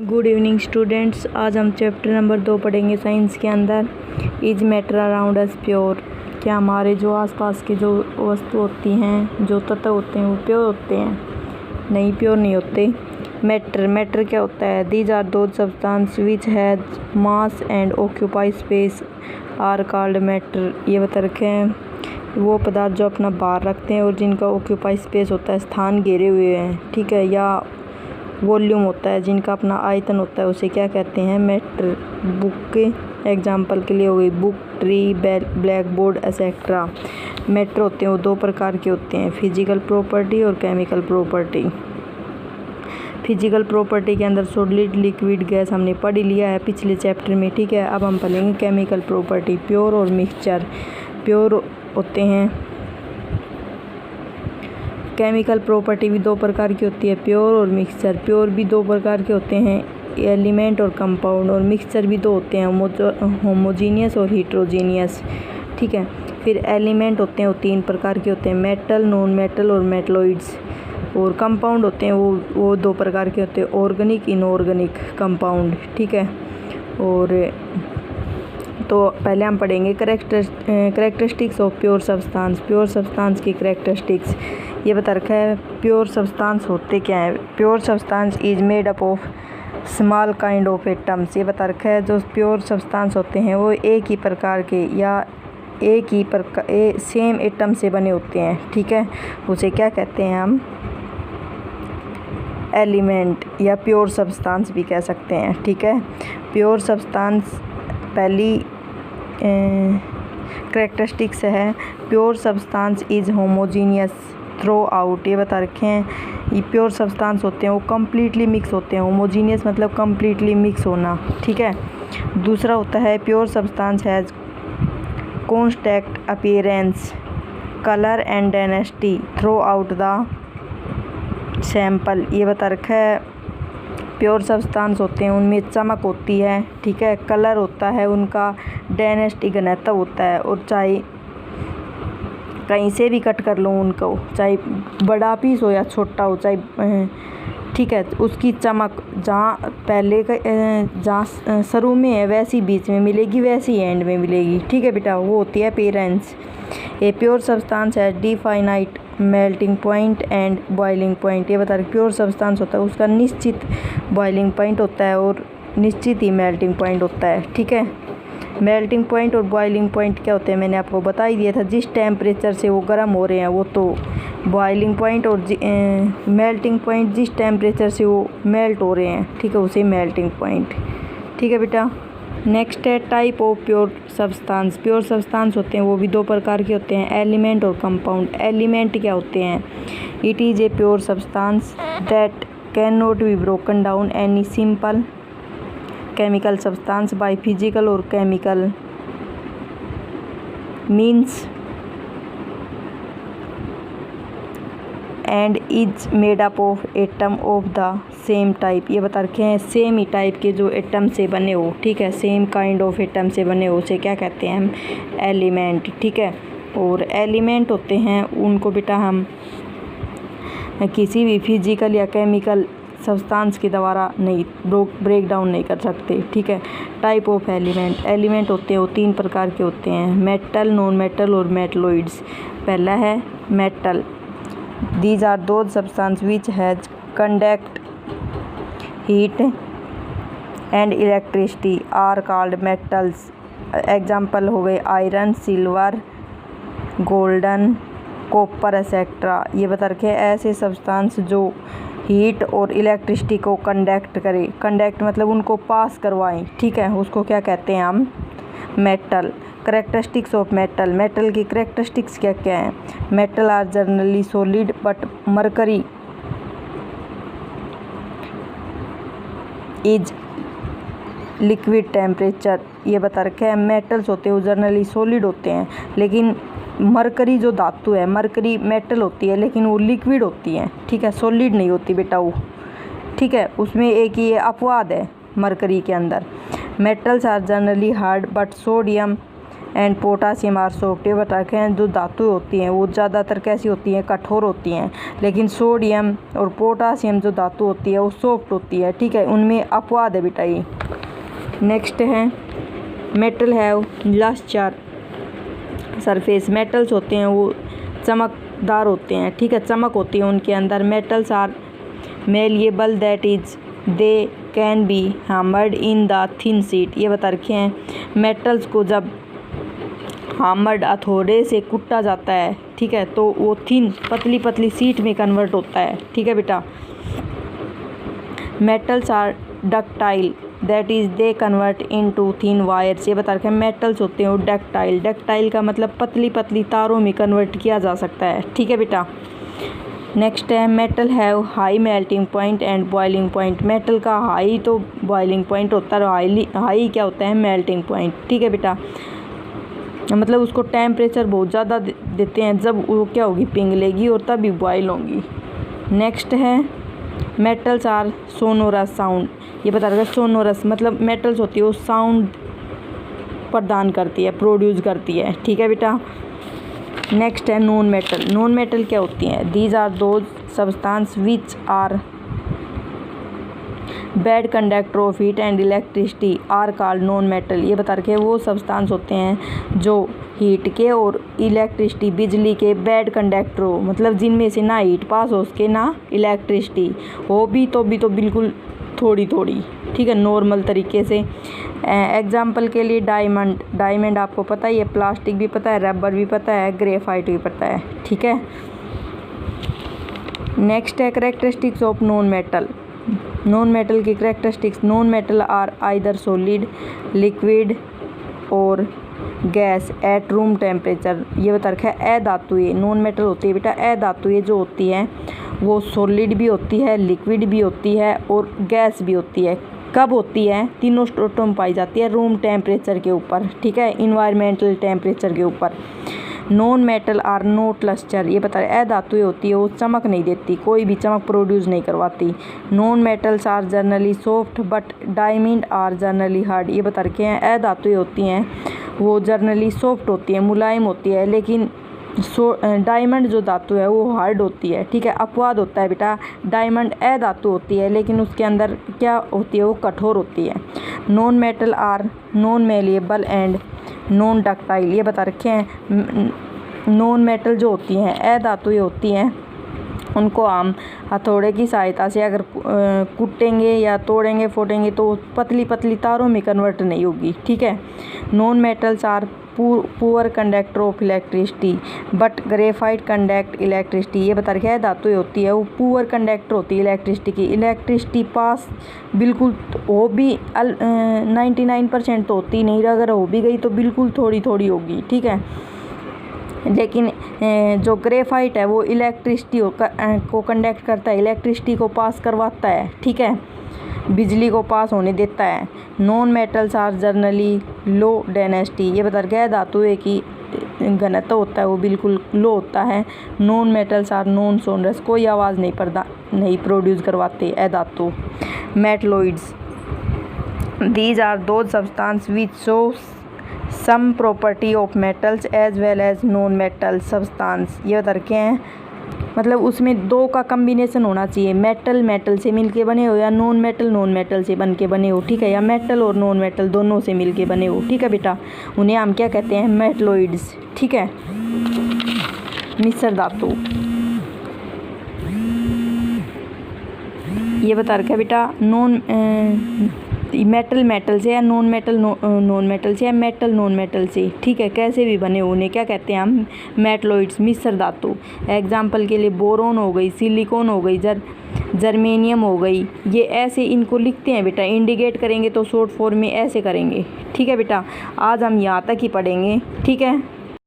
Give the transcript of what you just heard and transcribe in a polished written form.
Good evening students. आज हम chapter number 2 पढ़ेंगे साइंस के अंदर। Is matter around us pure? क्या हमारे जो आसपास की जो वस्तु होती हैं, जो तत्व होते हैं, वो प्योर होते हैं? नहीं, प्योर नहीं होते। मैटर क्या होता है? These are those substance which has mass and occupy space are called matter. ये बता रखे हैं वो पदार्थ जो अपना भार रखते हैं और जिनका ऑक्यूपाई स्पेस होता है, स्थान घेरे हुए हैं, ठीक है, या वॉल्यूम होता है, जिनका अपना आयतन होता है, उसे क्या कहते हैं? मैटर। बुक के एग्जाम्पल के लिए हो गई book, tree, black board etcetera. Matter होते हैं वो दो प्रकार के होते हैं, फिजिकल प्रॉपर्टी और केमिकल प्रॉपर्टी। फिजिकल प्रॉपर्टी के अंदर सॉलिड, लिक्विड, गैस हमने पढ़ लिया है पिछले चैप्टर में, ठीक है। अब हम पढ़ेंगे केमिकल प्रॉपर्टी, प्योर और मिक्सचर। प्योर होते हैं, केमिकल प्रॉपर्टी भी दो प्रकार की होती है, प्योर और मिक्सचर। प्योर भी दो प्रकार के होते हैं, एलिमेंट और कंपाउंड, और मिक्सचर भी दो होते हैं, होमोजीनियस और हीट्रोजीनियस, ठीक है। फिर एलिमेंट होते हैं वो तीन प्रकार के होते हैं, मेटल, नॉन मेटल और मेटलॉइड्स। और कंपाउंड होते हैं वो दो प्रकार के होते हैं, ऑर्गेनिक, इनऑर्गेनिक कंपाउंड, ठीक है। और तो पहले हम पढ़ेंगे characteristics of pure substance. Pure substance की करेक्टरिस्टिक्स ये बता रखा है। प्योर सब्सटेंस होते क्या है? Pure substance is made up of small kind of atoms. ये बता रखा है जो प्योर सब्सटेंस होते हैं वो एक ही प्रकार के या एक ही सेम एटम से बने होते हैं, ठीक है। उसे क्या कहते हैं हम? एलिमेंट या प्योर सब्सटेंस भी कह सकते हैं, ठीक है। प्योर सब्सटेंस पहली करेक्टरिस्टिक्स है, pure substance is homogeneous through out. ये बता रखे हैं ये प्योर सब्सटेंस होते हैं वो कम्प्लीटली मिक्स होते हैं। होमोजीनियस मतलब कम्प्लीटली मिक्स होना, ठीक है। दूसरा होता है pure substance has constant appearance, colour and density through out the sample. ये बता रखा है प्योर सब्सटेंस होते हैं उनमें चमक होती है, ठीक है, कलर होता है उनका, डेंसिटी घनत्व होता है, और चाहे कहीं से भी कट कर लो उनको, चाहे बड़ा पीस हो या छोटा हो, चाहे, ठीक है, उसकी चमक जहाँ पहले जहाँ शुरू में है वैसी बीच में मिलेगी, वैसी एंड में मिलेगी, ठीक है बेटा, वो होती है अपीयरेंस। ए प्योर सब्सटेंस है definite melting point and boiling point. ये बता रहे प्योर सब्सटेंस होता है उसका निश्चित बॉइलिंग पॉइंट होता है और निश्चित ही मेल्टिंग पॉइंट होता है, ठीक है। मेल्टिंग पॉइंट और बॉइलिंग पॉइंट क्या होते हैं मैंने आपको बता ही दिया था। जिस टेम्परेचर से वो गर्म हो रहे हैं वो तो बॉइलिंग पॉइंट, और मेल्टिंग पॉइंट जिस टेम्परेचर से वो मेल्ट हो रहे हैं, ठीक है, उसे मेल्टिंग पॉइंट, ठीक है बेटा। नेक्स्ट है type of pure substance. Pure substance होते हैं वो भी दो प्रकार के होते हैं, एलिमेंट और कंपाउंड। एलिमेंट क्या होते हैं? It is a pure substance that can not be broken down any simple chemical substance by physical और chemical means and is made up of atom of the same type. ये बता रखे हैं same ही type के जो atom से बने हो, ठीक है, सेम काइंड ऑफ एटम से बने हो, उसे क्या कहते हैं हम? एलिमेंट, ठीक है। और एलिमेंट होते हैं उनको बेटा हम किसी भी फिजिकल या केमिकल सब्सटेंस के द्वारा नहीं ब्रेक डाउन नहीं कर सकते, ठीक है। Type of element. एलिमेंट होते हैं वो तीन प्रकार के होते हैं, मेटल, नॉन मेटल और मेटलॉइड्स। पहला है metal. These are those substance which has conduct heat and electricity are called metals. Example हो गए iron, silver, golden, copper etcetera. ये बता रखे ऐसे सब्सटेंस जो हीट और इलेक्ट्रिसिटी को कंडक्ट करे, कंडक्ट मतलब उनको पास करवाएं, ठीक है, उसको क्या कहते हैं हम? Metal. Characteristics of metal. Metal की करेक्टरिस्टिक्स क्या क्या हैं? Metal are generally solid but mercury is liquid temperature. ये बता रखे हैं मेटल्स होते हैं वो जनरली सॉलिड होते हैं, लेकिन मरकरी जो धातु है, मरकरी मेटल होती है लेकिन वो लिक्विड होती है, ठीक है, सॉलिड नहीं होती बेटा वो, ठीक है। उसमें एक ये अपवाद है मरकरी के अंदर। Metals are generally hard but sodium and potassium are soft. ये बता रखे हैं जो धातु होती हैं वो ज़्यादातर कैसी होती हैं, कठोर होती हैं, लेकिन सोडियम और पोटासियम जो धातु होती है वो सॉफ्ट होती है। ठीक है, उनमें अपवाद है बेटा ये। नेक्स्ट है metal have lustre surface. Metals होते हैं वो चमकदार होते हैं। ठीक है, चमक होती है उनके अंदर। Metals are malleable that is they can be hammered in the thin sheet. ये बता रखे हैं मेटल्स को जब हैमर्ड हथौड़े से कुटा जाता है, ठीक है, तो वो थिन पतली पतली शीट में कन्वर्ट होता है। ठीक है बेटा। Metals are ductile that is they convert into thin wires. ये बता रखे हैं मेटल्स होते हैं वो डक्टाइल। डक्टाइल का मतलब पतली पतली तारों में कन्वर्ट किया जा सकता है। ठीक है बेटा। नेक्स्ट है metal have high melting point and boiling point. Metal का हाई तो बॉइलिंग पॉइंट होता है, हाई क्या होता है, मेल्टिंग पॉइंट। ठीक है बेटा, मतलब उसको टेम्परेचर बहुत ज़्यादा देते हैं, जब वो क्या होगी, पिघलेगी और तभी बॉयल होगी। नेक्स्ट है मेटल्स आर सोनोरस साउंड। ये बता रहा है सोनोरस मतलब मेटल्स होती है वो साउंड प्रदान करती है, प्रोड्यूस करती है। ठीक है बेटा। नेक्स्ट है नॉन मेटल। नॉन मेटल क्या होती हैं, these are those substance which are bad conductor of heat and electricity are called non metal. ये बता रखे वो सब्सटेंस होते हैं जो हीट के और इलेक्ट्रिसिटी बिजली के बैड कंडक्टर हो, मतलब जिनमें से ना हीट पास हो उसके ना इलेक्ट्रिसिटी हो भी तो बिल्कुल थोड़ी थोड़ी। ठीक है, नॉर्मल तरीके से। एग्जाम्पल के लिए डायमंड। डायमंड आपको पता ही है, प्लास्टिक भी पता है, रबर भी पता है, ग्रेफाइट भी पता है। ठीक है। नेक्स्ट है characteristics of non metal. Non metal की characteristics, non metal are either solid, liquid और गैस एट रूम टेम्परेचर। ये बता रखा है अधातुएं। नॉन मेटल होती है बेटा अधातुएं जो होती हैं वो सॉलिड भी होती है, लिक्विड भी होती है और गैस भी होती है। कब होती है, तीनों स्टेटों में पाई जाती है रूम टेम्परेचर के ऊपर। ठीक है, इन्वायरमेंटल टेम्परेचर के ऊपर। Non metal are not lustre. ये बता रहे अधातुएं होती है वो चमक नहीं देती, कोई भी चमक प्रोड्यूस नहीं करवाती। Non metals are generally soft but diamond are generally hard. ये बता रखे हैं अधातुएं होती हैं वो जनरली सॉफ्ट होती है, मुलायम होती है, लेकिन डायमंड जो धातु है वो हार्ड होती है। ठीक है, अपवाद होता है बेटा, डायमंड अधातु होती है लेकिन उसके अंदर क्या होती है, वो कठोर होती है। Non metal are non malleable and non ductile. ये बता रखे हैं नॉन मेटल जो होती हैं अधातुएं होती हैं उनको हम हथौड़े की सहायता से अगर कुटेंगे या तोड़ेंगे फोड़ेंगे तो पतली पतली तारों में कन्वर्ट नहीं होगी। ठीक है। Non metals are poor conductor of electricity but graphite conduct electricity. ये बता रखा है धातुएं होती है वो पुअर कंडक्टर होती है इलेक्ट्रिसिटी की। इलेक्ट्रिसिटी पास बिल्कुल हो भी 99% तो होती नहीं, अगर हो भी गई तो बिल्कुल थोड़ी थोड़ी होगी। ठीक है, लेकिन जो ग्रेफाइट है वो इलेक्ट्रिसिटी को कंडक्ट करता है, इलेक्ट्रिसिटी को पास करवाता है। ठीक है, बिजली को पास होने देता है। Non metals are generally low density. ये बता रहा है धातुएं की घनत्व होता है वो बिल्कुल लो होता है। Non metals are non sonorous. कोई आवाज़ नहीं प्रोड्यूस करवाते अधातु। Metalloids these are those substance which show some property of metals as well as non metal substance. ये बता रखे हैं मतलब उसमें दो का कम्बिनेशन होना चाहिए, मेटल मेटल से मिलके बने हो या नॉन मेटल से बन के बने हो। ठीक है, या मेटल और नॉन मेटल दोनों से मिलके बने हो। ठीक है बेटा, उन्हें हम क्या कहते हैं, मेटलॉइड्स। ठीक है, मिश्र धातु। ये बता रखा है बेटा मेटल से या नॉन मेटल से या मेटल नॉन मेटल से। ठीक है, कैसे भी बने उन्हें क्या कहते हैं हम, मेटलॉइड्स, मिश्र धातु। एग्जाम्पल के लिए बोरोन हो गई, सिलिकॉन हो गई, जर्मेनियम हो गई। ये ऐसे इनको लिखते हैं बेटा, इंडिकेट करेंगे तो शॉर्ट फॉर्म में ऐसे करेंगे। ठीक है बेटा, आज हम यहाँ तक ही पढ़ेंगे। ठीक है।